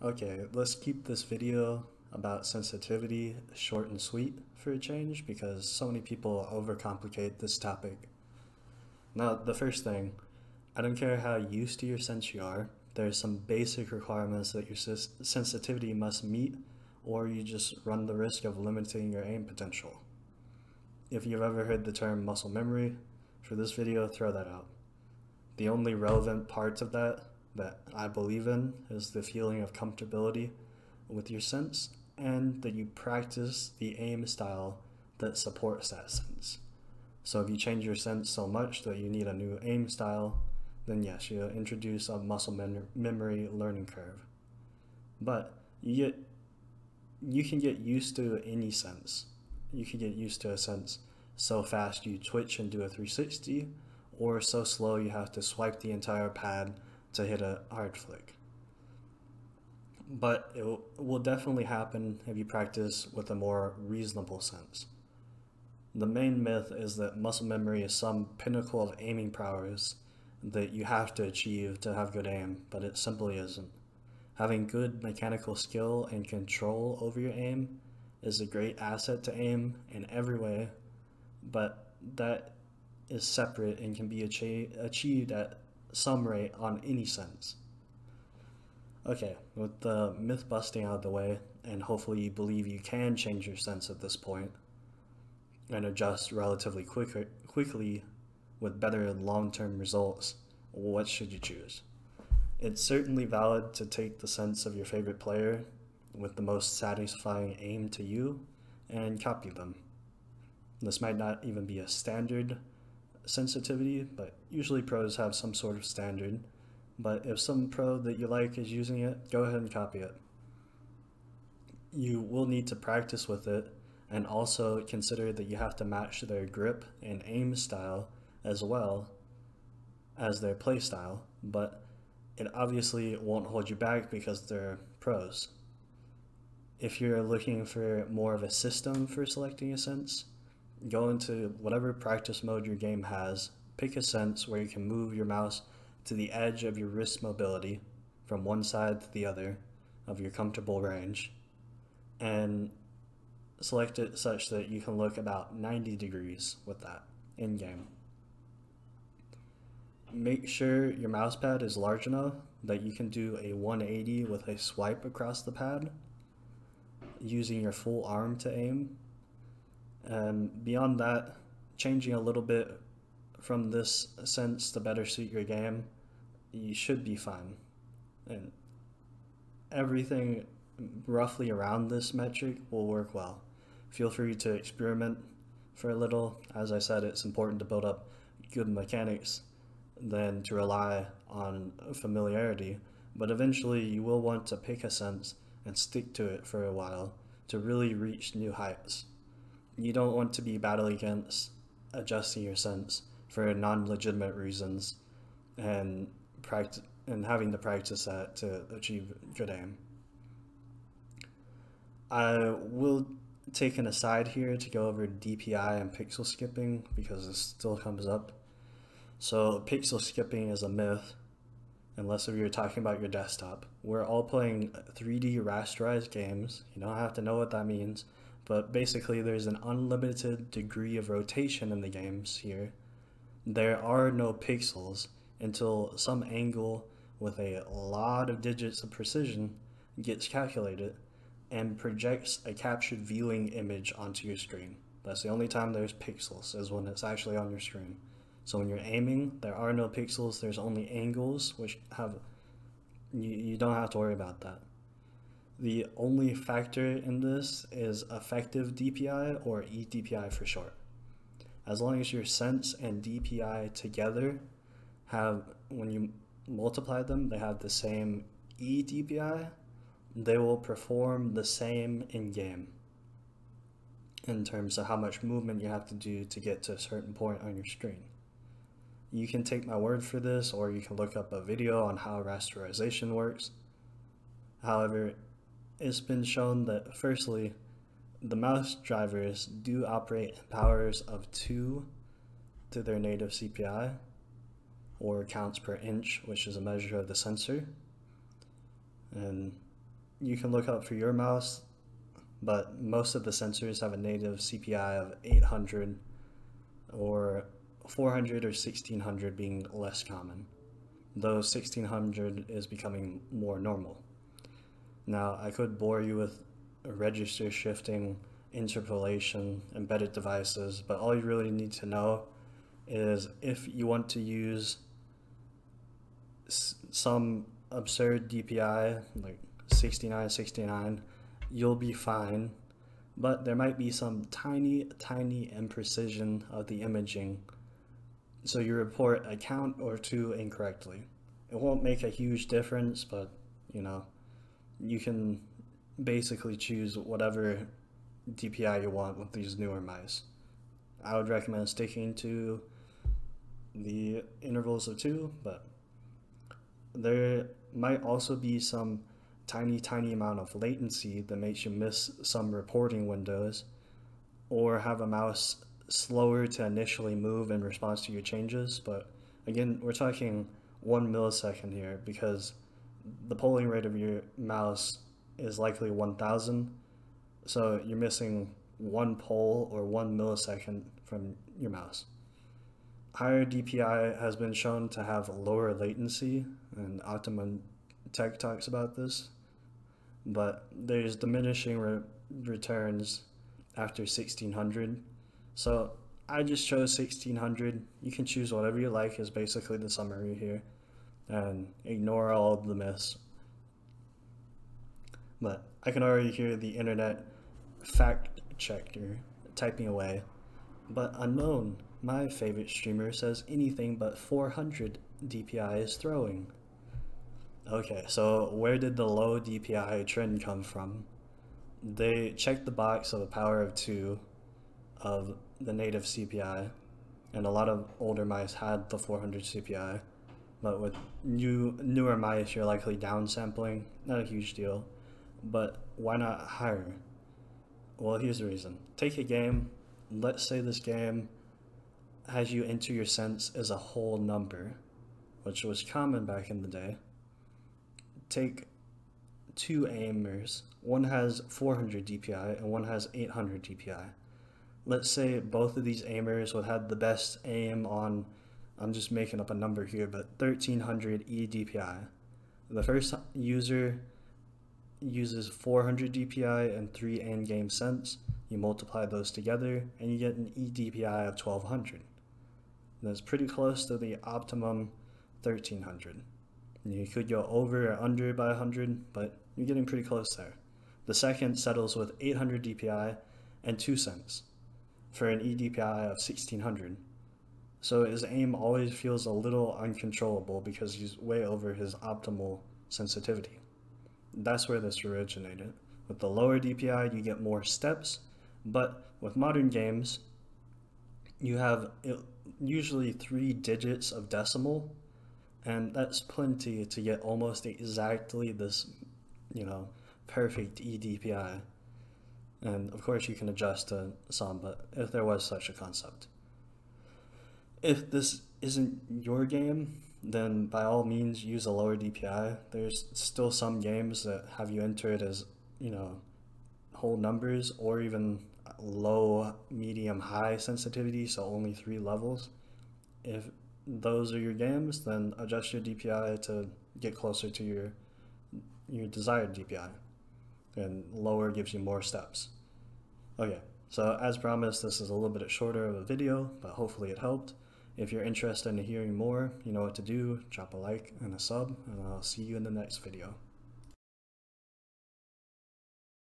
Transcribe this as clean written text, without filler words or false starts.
Okay, let's keep this video about sensitivity short and sweet for a change because so many people overcomplicate this topic. Now, the first thing, I don't care how used to your sense you are, there's some basic requirements that your sensitivity must meet, or you just run the risk of limiting your aim potential. If you've ever heard the term muscle memory, for this video, throw that out. The only relevant parts of that I believe in is the feeling of comfortability with your sense and that you practice the aim style that supports that sense. So if you change your sense so much that you need a new aim style, then yes, you introduce a muscle memory learning curve. But you can get used to any sense. You can get used to a sense so fast you twitch and do a 360, or so slow you have to swipe the entire pad to hit a hard flick. But it will definitely happen if you practice with a more reasonable sense. The main myth is that muscle memory is some pinnacle of aiming prowess that you have to achieve to have good aim, but it simply isn't. Having good mechanical skill and control over your aim is a great asset to aim in every way, but that is separate and can be achieved at some rate on any sense. Okay, with the myth busting out of the way, and hopefully you believe you can change your sense at this point and adjust relatively quickly with better long-term results, what should you choose? It's certainly valid to take the sense of your favorite player with the most satisfying aim to you and copy them. This might not even be a standard sensitivity, but usually pros have some sort of standard. But if some pro that you like is using it, go ahead and copy it. You will need to practice with it and also consider that you have to match their grip and aim style as well as their play style, but it obviously won't hold you back because they're pros. If you're looking for more of a system for selecting a sense, go into whatever practice mode your game has, pick a sense where you can move your mouse to the edge of your wrist mobility from one side to the other of your comfortable range, and select it such that you can look about 90 degrees with that in-game. Make sure your mouse pad is large enough that you can do a 180 with a swipe across the pad using your full arm to aim. And beyond that, changing a little bit from this sense to better suit your game, you should be fine. And everything roughly around this metric will work well. Feel free to experiment for a little. As I said, it's important to build up good mechanics than to rely on familiarity, but eventually you will want to pick a sense and stick to it for a while to really reach new heights. You don't want to be battling against adjusting your sense for non-legitimate reasons and having to practice that to achieve good aim. I will take an aside here to go over DPI and pixel skipping because this still comes up. So pixel skipping is a myth, unless if you're talking about your desktop. We're all playing 3D rasterized games. You don't have to know what that means, but basically there's an unlimited degree of rotation in the games here. There are no pixels until some angle with a lot of digits of precision gets calculated and projects a captured viewing image onto your screen. That's the only time there's pixels, is when it's actually on your screen. So when you're aiming, there are no pixels, there's only angles, which you don't have to worry about that. The only factor in this is effective DPI, or eDPI for short. As long as your sense and DPI together when you multiply them, they have the same eDPI, they will perform the same in-game in terms of how much movement you have to do to get to a certain point on your screen. You can take my word for this, or you can look up a video on how rasterization works. However, it's been shown that firstly, the mouse drivers do operate in powers of 2 to their native CPI, or counts per inch, which is a measure of the sensor. And you can look up for your mouse, but most of the sensors have a native CPI of 800 or 400 or 1600 being less common, though 1600 is becoming more normal. Now, I could bore you with register shifting, interpolation, embedded devices, but all you really need to know is if you want to use some absurd DPI, like 6969, you'll be fine, but there might be some tiny imprecision of the imaging, so you report a count or two incorrectly. It won't make a huge difference, but you know, you can basically choose whatever DPI you want with these newer mice. I would recommend sticking to the intervals of 2, but there might also be some tiny amount of latency that makes you miss some reporting windows, or have a mouse slower to initially move in response to your changes. But again, we're talking 1 millisecond here, because the polling rate of your mouse is likely 1000, so you're missing 1 poll or 1 millisecond from your mouse. Higher DPI has been shown to have lower latency, and Optimum Tech talks about this, but there's diminishing returns after 1600. So I just chose 1600. You can choose whatever you like is basically the summary here, and ignore all of the myths. But I can already hear the internet fact checker typing away. But Unknown, my favorite streamer, says anything but 400 DPI is throwing. Okay, so where did the low DPI trend come from? They checked the box of the power of 2 of the native CPI, and a lot of older mice had the 400 CPI, but with newer mice you're likely downsampling. Not a huge deal, but why not higher? Well, here's the reason. Take a game, let's say this game has you enter your sense as a whole number, which was common back in the day. Take 2 aimers, one has 400 DPI and one has 800 DPI. Let's say both of these aimers would have the best aim on, I'm just making up a number here, but 1300 eDPI. The first user uses 400 DPI and 3 in-game cents. You multiply those together and you get an eDPI of 1200. That's pretty close to the optimum 1300. You could go over or under by 100, but you're getting pretty close there. The second settles with 800 DPI and 2 cents for an eDPI of 1600. So his aim always feels a little uncontrollable because he's way over his optimal sensitivity. That's where this originated. With the lower DPI, you get more steps, but with modern games, you have usually 3 digits of decimal, and that's plenty to get almost exactly this, perfect eDPI. And of course you can adjust to some, but if there was such a concept. If this isn't your game, then by all means use a lower DPI. There's still some games that have you enter it as, whole numbers, or even low, medium, high sensitivity, so only 3 levels. If those are your games, then adjust your DPI to get closer to your desired DPI, and lower gives you more steps. Okay, so as promised, this is a little bit shorter of a video, but hopefully it helped. If you're interested in hearing more, you know what to do. Drop a like and a sub, and I'll see you in the next video.